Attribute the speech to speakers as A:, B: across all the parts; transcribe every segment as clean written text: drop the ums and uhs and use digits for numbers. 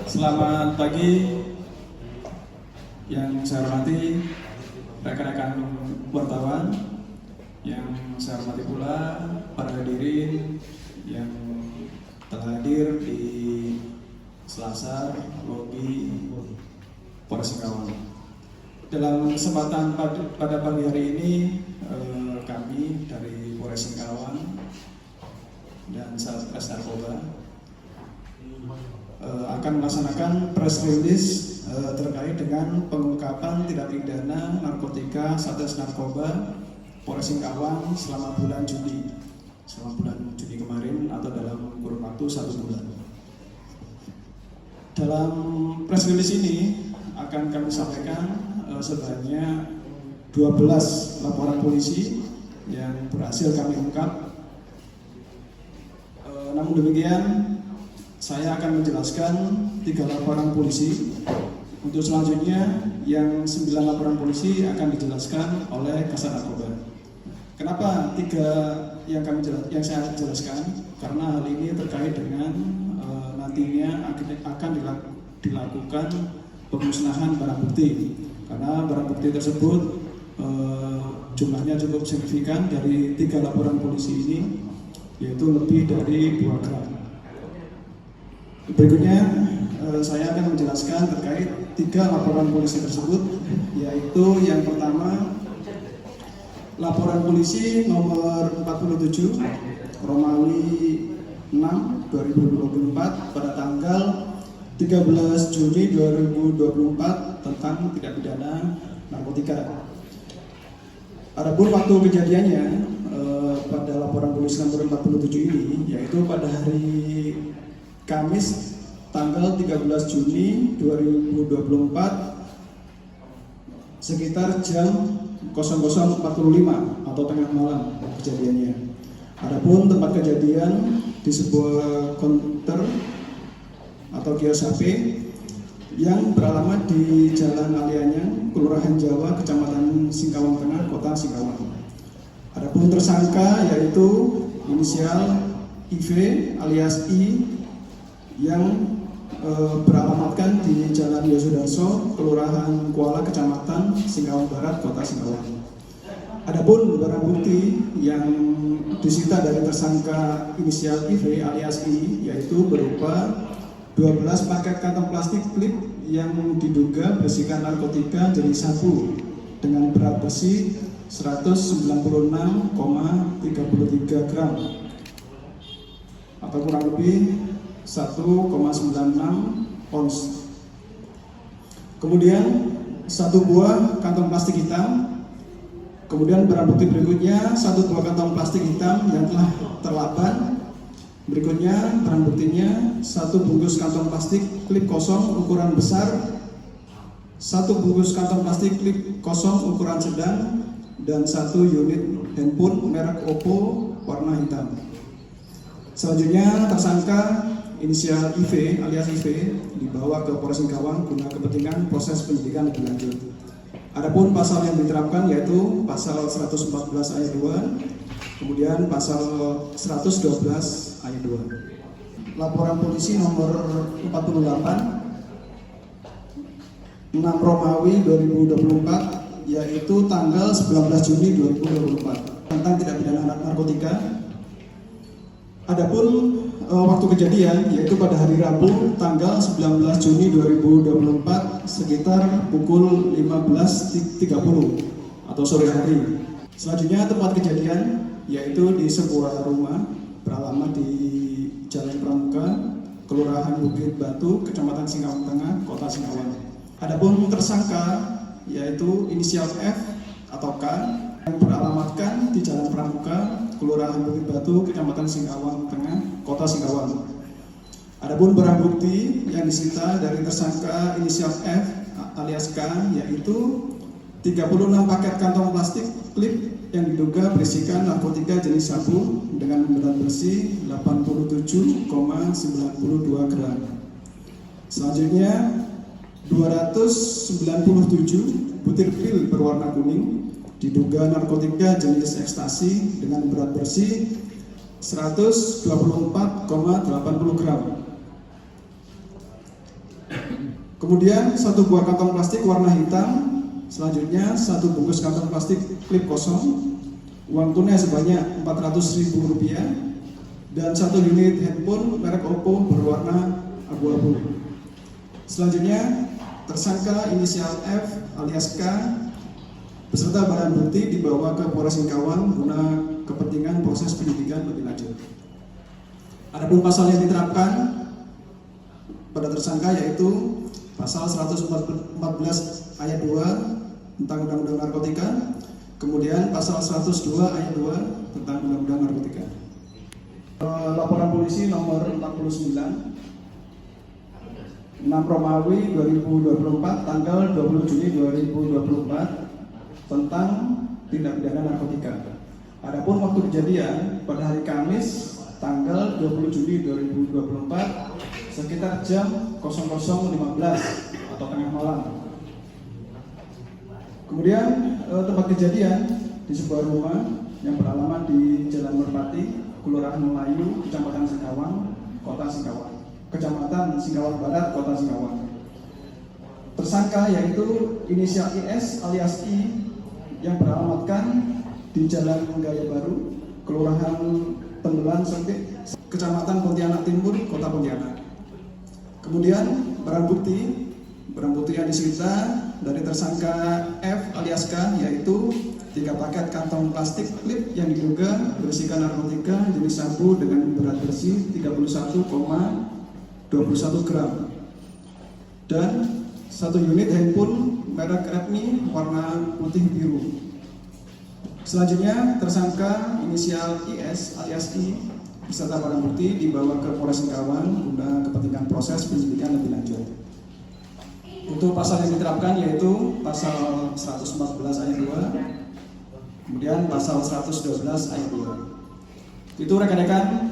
A: Selamat pagi yang saya hormati rekan-rekan wartawan, yang saya hormati pula para hadirin yang telah hadir di Selasar lobi Polres Singkawang. Dalam kesempatan pada pagi hari ini, kami dari Polres Singkawang dan Satres Narkoba akan melaksanakan press release terkait dengan pengungkapan tindak pidana narkotika Satres Narkoba Polres Singkawang selama bulan Juni kemarin, atau dalam kurun waktu 1 bulan. Dalam press release ini akan kami sampaikan sebanyak 12 laporan polisi yang berhasil kami ungkap. Namun demikian, saya akan menjelaskan 3 laporan polisi. Untuk selanjutnya, yang 9 laporan polisi akan dijelaskan oleh Kasat Narkoba. Kenapa 3 yang saya jelaskan? Karena hal ini terkait dengan nantinya akan dilakukan pemusnahan barang bukti. Karena barang bukti tersebut jumlahnya cukup signifikan dari 3 laporan polisi ini, yaitu lebih dari 2 gram. Berikutnya saya akan menjelaskan terkait 3 laporan polisi tersebut, yaitu yang pertama laporan polisi nomor 47 Romawi 6 2024 pada tanggal 13 Juni 2024 tentang tindak pidana narkotika. Adapun waktu kejadiannya pada laporan polisi nomor 47 ini, yaitu pada hari Kamis tanggal 13 Juni 2024 sekitar jam 00.45 atau tengah malam kejadiannya. Adapun tempat kejadian di sebuah konter atau kios HP yang beralamat di Jalan Alianyang, Kelurahan Jawa, Kecamatan Singkawang Tengah, Kota Singkawang. Adapun tersangka yaitu inisial IV alias I yang beralamatkan di Jalan Yosudarso, Kelurahan Kuala, Kecamatan Singkawang Barat, Kota Singkawang. Adapun barang bukti yang disita dari tersangka inisial IV alias I yaitu berupa 12 paket kantong plastik klip yang diduga berisikan narkotika jenis sabu dengan berat bersih 196,33 gram atau kurang lebih 1,96 ons. Kemudian 1 buah kantong plastik hitam. Kemudian barang bukti berikutnya 1 buah kantong plastik hitam yang telah terlaban. Berikutnya barang buktinya 1 bungkus kantong plastik klip kosong ukuran besar, 1 bungkus kantong plastik klip kosong ukuran sedang, dan 1 unit handphone merek Oppo warna hitam. Selanjutnya tersangka inisial IV alias IV dibawa ke Polres Singkawang guna kepentingan proses penyidikan lebih lanjut. Adapun pasal yang diterapkan yaitu pasal 114 ayat 2, kemudian pasal 112 ayat 2. Laporan polisi nomor 48 6 Romawi 2024 yaitu tanggal 19 Juni 2024 tentang tindak pidana narkotika. Adapun waktu kejadian yaitu pada hari Rabu tanggal 19 Juni 2024 sekitar pukul 15.30 atau sore hari. Selanjutnya tempat kejadian yaitu di sebuah rumah beralamat di Jalan Pramuka, Kelurahan Bukit Batu, Kecamatan Singkawang Tengah, Kota Singkawang. Adapun tersangka yaitu inisial F atau K yang beralamatkan di Jalan Pramuka, Kelurahan Bukit Batu, Kecamatan Singkawang Tengah, Kota Singkawang. Adapun barang bukti yang disita dari tersangka inisial F alias K yaitu 36 paket kantong plastik klip yang diduga berisikan narkotika jenis sabu dengan berat bersih 87,92 gram. Selanjutnya 297 butir pil berwarna kuning diduga narkotika jenis ekstasi dengan berat bersih 124,80 gram. Kemudian 1 buah kantong plastik warna hitam. Selanjutnya 1 bungkus kantong plastik klip kosong. Uang tunai sebanyak Rp400.000 dan 1 unit handphone merek Oppo berwarna abu-abu. Selanjutnya tersangka inisial F alias K beserta barang bukti dibawa ke Polres Singkawang guna kepentingan proses penyidikan lebih lanjut. Adapun pasal yang diterapkan pada tersangka yaitu pasal 114 ayat 2 tentang Undang-Undang Narkotika, kemudian pasal 102 ayat 2 tentang Undang-Undang Narkotika. Laporan polisi nomor 49 6 Romawi 2024 tanggal 20 Juni 2024 tentang tindak pidana narkotika. Adapun waktu kejadian pada hari Kamis tanggal 20 Juni 2024 sekitar jam 00.15 atau tengah malam. Kemudian tempat kejadian di sebuah rumah yang beralamat di Jalan Merpati, Kelurahan Melayu, Kecamatan Singkawang, Kota Singkawang, Kecamatan Singkawang Barat, Kota Singkawang. Tersangka yaitu inisial IS alias I yang beralamatkan di Jalan Gaya Baru, Kelurahan Tembelan Sempit, Kecamatan Pontianak Timur, Kota Pontianak. Kemudian barang bukti yang disita dari tersangka F alias K yaitu 3 paket kantong plastik klip yang diduga berisikan narkotika jenis sabu dengan berat bersih 31,21 gram dan 1 unit handphone merek Redmi warna putih biru. Selanjutnya tersangka inisial IS alias I beserta barang bukti dibawa ke Polres Singkawang guna kepentingan proses penyidikan lebih lanjut. Untuk pasal yang diterapkan yaitu pasal 114 ayat 2, kemudian pasal 112 ayat 2. Itu rekan-rekan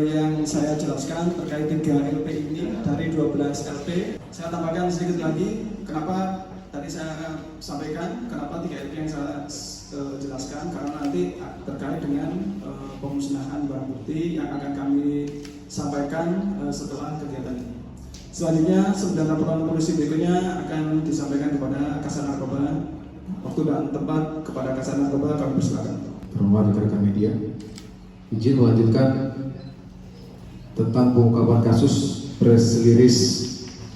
A: yang saya jelaskan terkait 3 LP ini dari 12 LP. Saya tambahkan sedikit lagi kenapa tadi saya sampaikan kenapa 3 LP yang saya jelaskan, karena nanti terkait dengan pemusnahan barang bukti yang akan kami sampaikan setelah kegiatan ini. Selanjutnya, sembilan laporan polisi berikutnya akan disampaikan kepada Kasat Narkoba. Waktu dan tempat kepada Kasat Narkoba kami persilakan.
B: Hormat rekan media, izin melanjutkan tentang pengungkapan kasus press release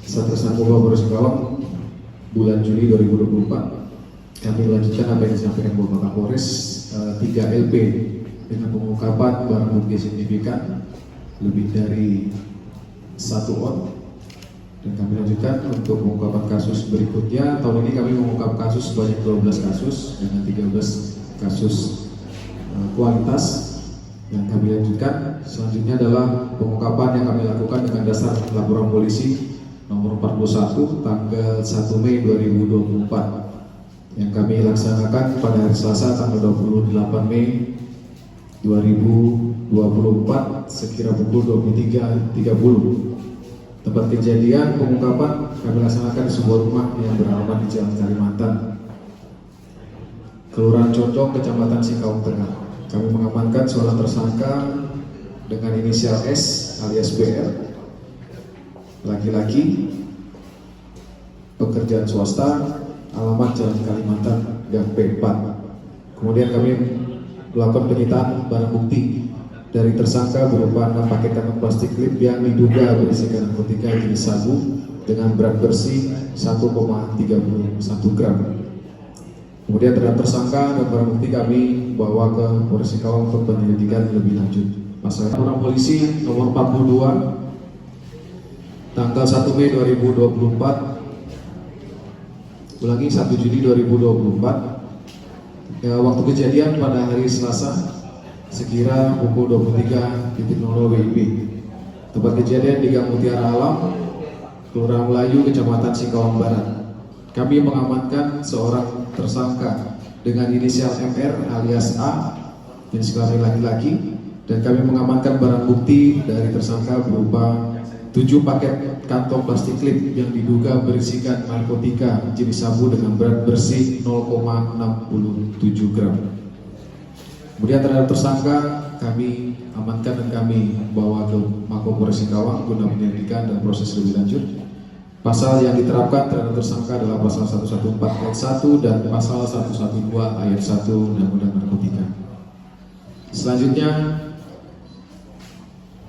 B: Satres Narkoba Polres Singkawang bulan Juni 2024. Kami lanjutkan apa yang disampaikan Bapak Kapolres, 3 LP dengan pengungkapan barang bukti signifikan lebih dari 1 on. Dan kami lanjutkan untuk pengungkapan kasus berikutnya. Tahun ini kami mengungkap kasus sebanyak 12 kasus dengan 13 kasus kualitas. Dan kami lanjutkan selanjutnya adalah pengungkapan yang kami lakukan dengan dasar laporan polisi nomor 41 tanggal 1 Mei 2024 yang kami laksanakan pada hari Selasa tanggal 28 Mei 2024 sekira pukul 23.30. Tempat kejadian pengungkapan kami laksanakan di sebuah rumah yang beralamat di Jalan Kalimantan, Kelurahan Condong, Kecamatan Singkawang Tengah. Kami mengamankan seorang tersangka dengan inisial S alias BR, laki-laki, pekerjaan swasta, alamat Jalan Kalimantan, Gang P4. Kemudian kami melakukan penyitaan barang bukti dari tersangka berupa 6 paket kantong plastik klip yang diduga berisikan narkotika jenis sabu dengan berat bersih 1,31 gram. Kemudian terhadap tersangka dan barang bukti kami bawa ke Polres Singkawang untuk penyelidikan lebih lanjut. Pasal laporan polisi nomor 42 tanggal 1 Mei 2024 ulangi 1 Juni 2024 ya, waktu kejadian pada hari Selasa sekira pukul 23.00 WIB. Tempat kejadian di Gang Mutiara Alam, Kelurahan Melayu, Kecamatan Singkawang Barat. Kami mengamankan seorang tersangka dengan inisial MR alias A, jenis kelamin laki-laki, dan kami mengamankan barang bukti dari tersangka berupa 7 paket kantong plastik klip yang diduga berisikan narkotika jenis sabu dengan berat bersih 0,67 gram. Kemudian terhadap tersangka kami amankan dan kami bawa ke Mako Polres Singkawang guna penyelidikan dan proses lebih lanjut. Pasal yang diterapkan terhadap tersangka adalah pasal 114 ayat 1 dan pasal 112 ayat 1 Undang-Undang Narkotika. Selanjutnya,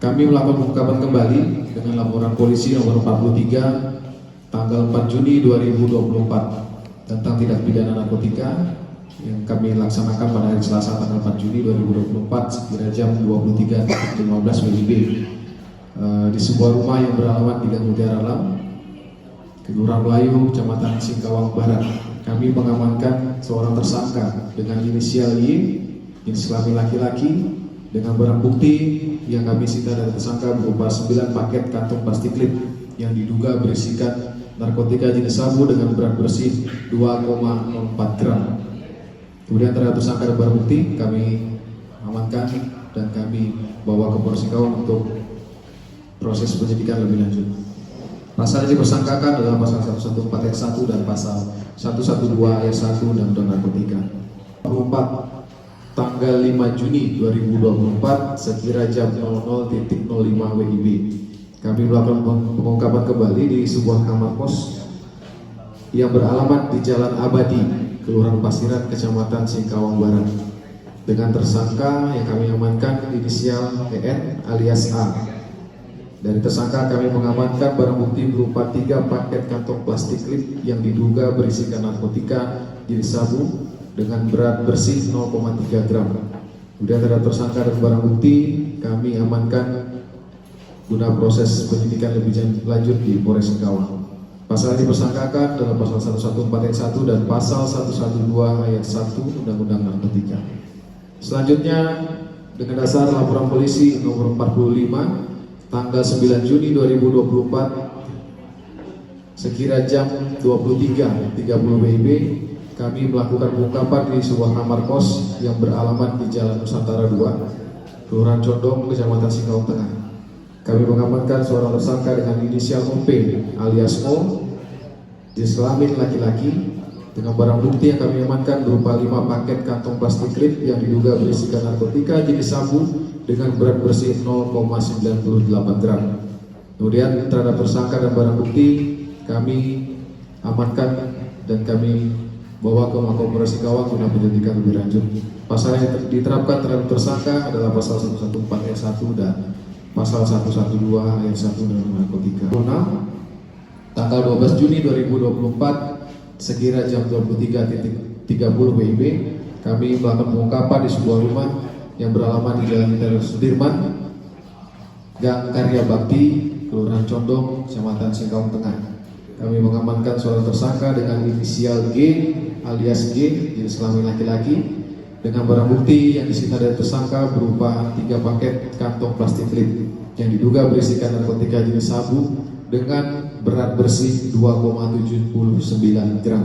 B: kami melakukan pengungkapan kembali dengan laporan polisi nomor 43 tanggal 4 Juni 2024 tentang tindak pidana narkotika yang kami laksanakan pada hari Selasa tanggal 4 Juni 2024 sekira jam 23.15 WIB di sebuah rumah yang beralamat di Gang Mutiara Alam, Kelurahan Melayu, Kecamatan Singkawang Barat. Kami mengamankan seorang tersangka dengan inisial Y, jenis kelamin laki-laki, dengan barang bukti yang kami sita dari tersangka berupa 9 paket kantong plastik klip yang diduga berisikan narkotika jenis sabu dengan berat bersih 2,04 gram. Kemudian terhadap tersangka dan barang bukti kami amankan dan kami bawa ke Polres Singkawang untuk proses penyidikan lebih lanjut. Pasal yang dipersangkakan adalah pasal 114 ayat 1 dan pasal 112 ayat 1 Undang-Undang Narkotika. 24 tanggal 5 Juni 2024 sekira jam 00.05 WIB. Kami melakukan pengungkapan kembali di sebuah kamar kos yang beralamat di Jalan Abadi, Kelurahan Pasiran, Kecamatan Singkawang Barat. Dengan tersangka yang kami amankan inisial EN alias A. Dari tersangka kami mengamankan barang bukti berupa 3 paket kantong plastik klip yang diduga berisikan narkotika jenis sabu dengan berat bersih 0,3 gram. Kemudian terhadap tersangka dan barang bukti kami amankan guna proses penyidikan lebih lanjut di Polres Singkawang. Pasal yang dipersangkakan adalah pasal 114 ayat 1 dan pasal 112 ayat 1 Undang-Undang Narkotika. Selanjutnya, dengan dasar laporan polisi nomor 45 tanggal 9 Juni 2024 sekira jam 23.30 WIB, kami melakukan pengungkapan di sebuah kamar kos yang beralamat di Jalan Nusantara 2, Kelurahan Condong, Kecamatan Singkawang Tengah. Kami mengamankan seorang tersangka dengan inisial OP alias O, jenis kelamin laki-laki, dengan barang bukti yang kami amankan berupa 5 paket kantong plastik klip yang diduga berisikan narkotika jenis sabu dengan berat bersih 0,98 gram. Kemudian terhadap tersangka dan barang bukti kami amankan dan kami bawa ke Mapolres Singkawang guna penyelidikan lebih lanjut. Pasal yang diterapkan terhadap tersangka adalah pasal 114 ayat 1 dan pasal 112 ayat 1 Undang-Undang Narkotika. Tanggal 12 Juni 2024 sekira jam 23.30 WIB, kami melakukan pengungkapan di sebuah rumah yang beralamat di Jalan Jenderal Sudirman, Gang Karya Bakti, Kelurahan Condong, Kecamatan Singkawang Tengah. Kami mengamankan seorang tersangka dengan inisial G alias G, jenis kelamin laki-laki, dengan barang bukti yang disita dari tersangka berupa 3 paket kantong plastik klip yang diduga berisikan narkotika jenis sabu dengan berat bersih 2,79 gram.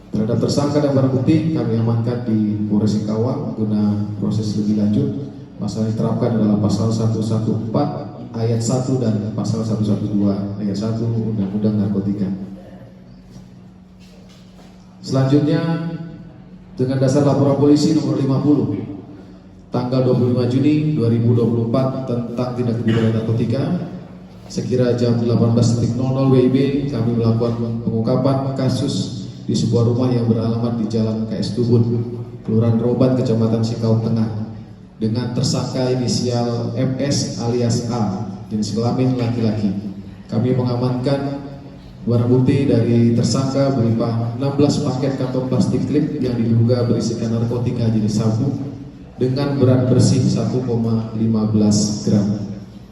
B: Terhadap tersangka dan barang bukti kami amankan di Polres Singkawang guna proses lebih lanjut. Pasal yang diterapkan adalah pasal 114 ayat 1 dan pasal 112 ayat 1 Undang-Undang Narkotika. Selanjutnya, dengan dasar laporan polisi nomor 50 tanggal 25 Juni 2024 tentang tindak pidana narkotika sekira jam 18.00 WIB, kami melakukan pengungkapan kasus di sebuah rumah yang beralamat di Jalan KS Tubun, Kelurahan Roban, Kecamatan Singkawang Tengah, dengan tersangka inisial MS alias A, jenis kelamin laki-laki. Kami mengamankan barang bukti dari tersangka berupa 16 paket kantong plastik klip yang diduga berisikan narkotika jenis sabu dengan berat bersih 1,15 gram.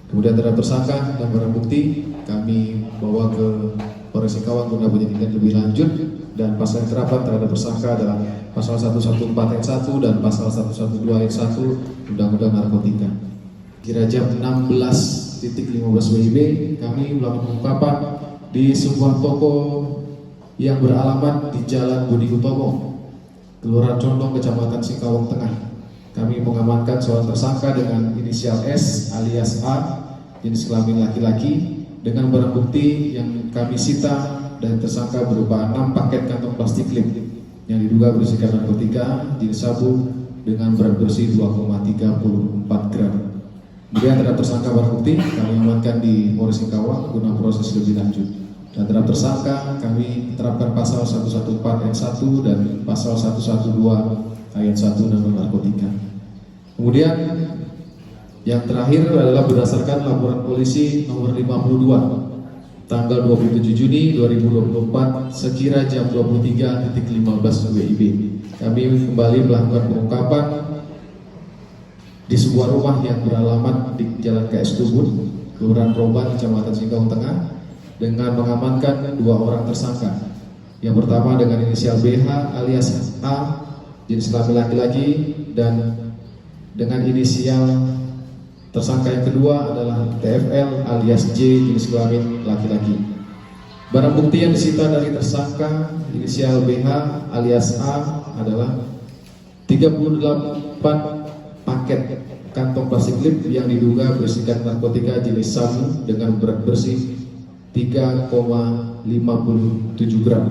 B: Kemudian terhadap tersangka dan barang bukti kami bawa ke Polres Singkawang guna penyelidikan lebih lanjut, dan pasal yang diterapkan terhadap tersangka adalah pasal 114 ayat 1 dan pasal 112 ayat 1 Undang-Undang Narkotika. Kira jam 16.15 WIB, kami melakukan pengungkapan di sebuah toko yang beralamat di Jalan Budi Utomo, Kelurahan Condong, Kecamatan Singkawang Tengah. Kami mengamankan seorang tersangka dengan inisial S alias A, jenis kelamin laki-laki, dengan barang bukti yang kami sita dan tersangka berupa 6 paket kantong plastik klip yang diduga berisikan narkotika jenis sabu dengan berat bersih 2,34 gram. Kemudian terhadap tersangka barang bukti kami amankan di Polres Singkawang guna proses lebih lanjut. Dan terhadap tersangka kami terapkan pasal 114 ayat 1 dan pasal 112 ayat 1 Undang-Undang Narkotika. Kemudian yang terakhir adalah berdasarkan laporan polisi nomor 52 tanggal 27 Juni 2024 sekira jam 23.15 WIB. Kami kembali melakukan pengungkapan di sebuah rumah yang beralamat di Jalan KS Tubun, Kelurahan Roban, Kecamatan Singkawang Tengah, dengan mengamankan 2 orang tersangka. Yang pertama dengan inisial BH alias A, jenis kelamin laki-laki, dan dengan inisial tersangka yang kedua adalah TFL alias J, jenis kelamin laki-laki. Barang bukti yang disita dari tersangka inisial BH alias A adalah 38 paket kantong plastik lip yang diduga berisikan narkotika jenis sabu dengan berat bersih 3,57 gram.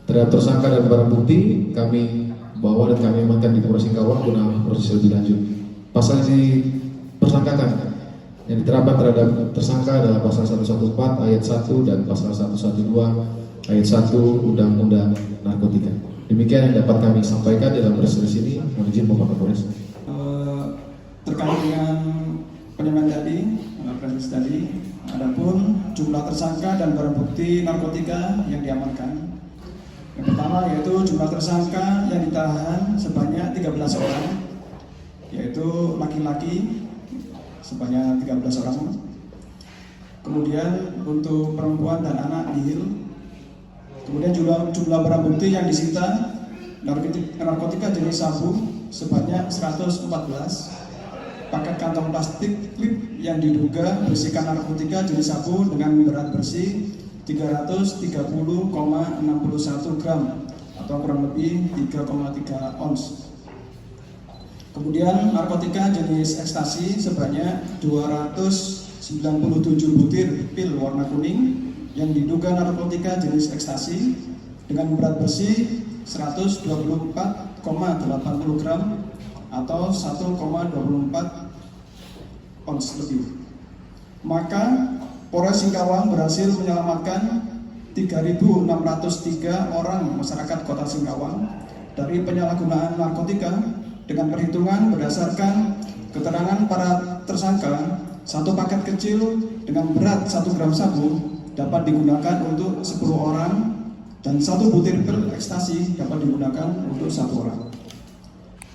B: Terhadap tersangka dan barang bukti kami bawa dan kami amankan di Polres Singkawang guna proses lebih lanjut. Pasal yang dipersangkakan yang diterapkan terhadap tersangka adalah pasal 114 ayat 1 dan pasal 112 ayat 1 Undang-Undang Narkotika. Demikian yang dapat kami sampaikan dalam proses ini. Mohon izin Bapak Kapolres.
A: Terkait dengan penyampaian tadi, proses tadi, adapun jumlah tersangka dan barang bukti narkotika yang diamankan. Yang pertama yaitu jumlah tersangka yang ditahan sebanyak 13 orang, yaitu laki-laki sebanyak 13 orang. Kemudian untuk perempuan dan anak nihil. Kemudian jumlah barang bukti yang disita narkotika jenis sabu sebanyak 114. Paket kantong plastik klip yang diduga berisikan narkotika jenis sabu dengan berat bersih 330,61 gram atau kurang lebih 3,3 ons. Kemudian narkotika jenis ekstasi sebanyak 297 butir pil warna kuning yang diduga narkotika jenis ekstasi dengan berat bersih 124,80 gram atau 1,24 ons lebih. Maka Polres Singkawang berhasil menyelamatkan 3.603 orang masyarakat Kota Singkawang dari penyalahgunaan narkotika dengan perhitungan berdasarkan keterangan para tersangka. Satu paket kecil dengan berat 1 gram sabu dapat digunakan untuk 10 orang dan 1 butir pil ekstasi dapat digunakan untuk 1 orang.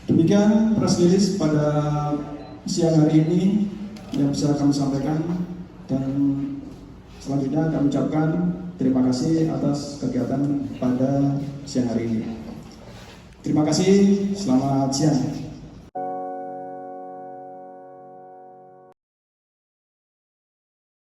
A: Demikian press release pada siang hari ini yang bisa kami sampaikan, dan selanjutnya kami ucapkan terima kasih atas kegiatan pada siang hari ini. Terima kasih, selamat siang.